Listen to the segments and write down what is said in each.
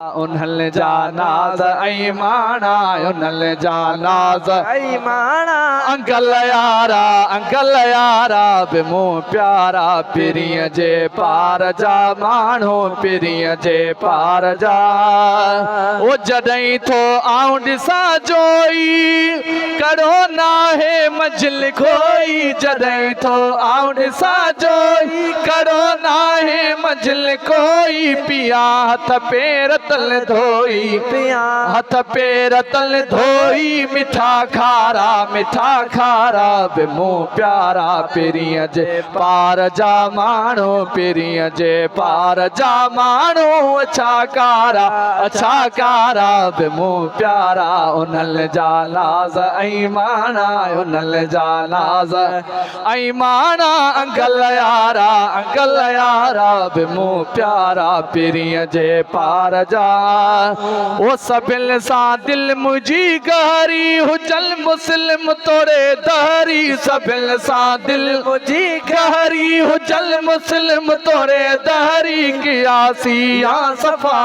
उन्हल जा नाज़ ऐं माणा उन्हल जा नाज़ ऐं माणा अंकल यारा बि मूं प्यारा पिरीअ जे पार जा माण्हू पिरीअ जे पार जा ओ जॾहिं थो आऊं ॾिसां जोई कड़ो नाहे मंजिल खोई जॾहिं थो आऊं ॾिसां जोई कड़ो नाहे मंजिल कोई पिया हथ पेर तल धोई पिया हथ पेर तल धोई मिठा खारा बि मूं प्यारा पिरीअ जे पार जा माण्हू पिरीअ जे पार जा माण्हू अच्छा कारा बि मूं प्यारा उन्हल जा नाज़ ऐं माणा उन्हल जा नाज़ ऐं माणा अंकल यारा बि मूं प्यारा पिरीअ जे पार जा ओ सभिल सां दिल मुंहिंजी गहरी हुजल मुस्लिम तोड़े दहरी सभिल सां दिल मुंहिंजी गहरी हुजल मुस्लिम तोड़े दहरी कियासिया सफ़ा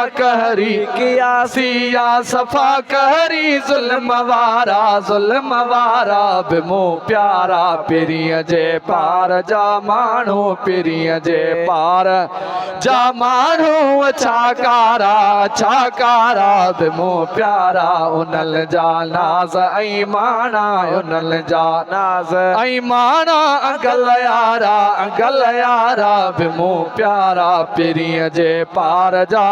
कहरी ज़ुल्म वारा बि मूं प्यारा पिरीअ जे पार जा माण्हू पिरीअ जे पार जा माण्हू अच्छा कारा बि मूं प्यारा उन्हल जा नाज़ ऐं माणा उन्हल जा नाज़ ऐं माणा अंकल यारा बि मूं प्यारा पिरीअ जे पार जा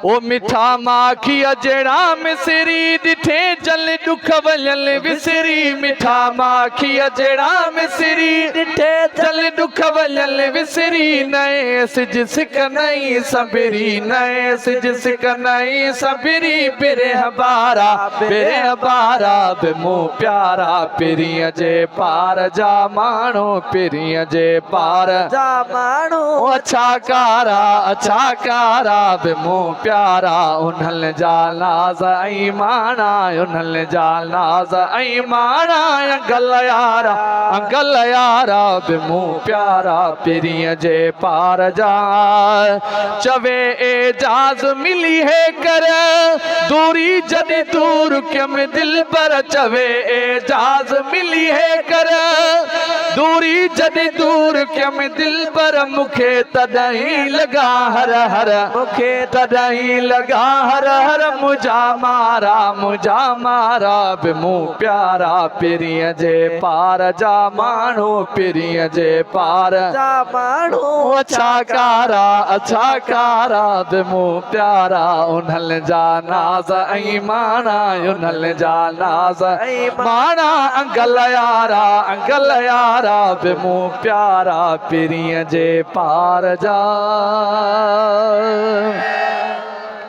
ओ मिठा माखीअ जहिड़ा मिसरी ॾिठे जल ॾुख वलियल विसरी मिठा माखीअ जहिड़ा मिसरी ॾिठे जल ॾुख वलियल विसरी नए सिज सिक नई सबरी नए सिज सिक नई सबरी बिरह बारा बि मूं प्यारा पिरीअ जे पार जा माण्हू पिरीअ जे पार जा माण्हू अच्छा कारा बि मूं प्यारा उन्हल जा नाज़ ऐं माणा उन्हल जा नाज़ ऐं माणा अंकल यारा बि मूं प्यारा पिरीअ जे पार जा चवे एजाज़ मिली है कर दूरी जॾहिं दूर कम दिल पर चवे एजाज़ मिली है कर दूरी जॾहिं दूर कम दिल पर मूंखे तॾहिं लॻा हर मूंखे तॾहिं लगा हर मुझा मारा बि मूं प्यारा पिरीअ जे पार जा माण्हू पिरीअ जे पार जा माण्हू अच्छा कारा बि मूं प्यारा उन्हल जा नाज़ ऐं माणा उन्हल जा नाज़ ऐं माणा अंकल यारा बि मूं प्यारा पिरीअ जे पार जा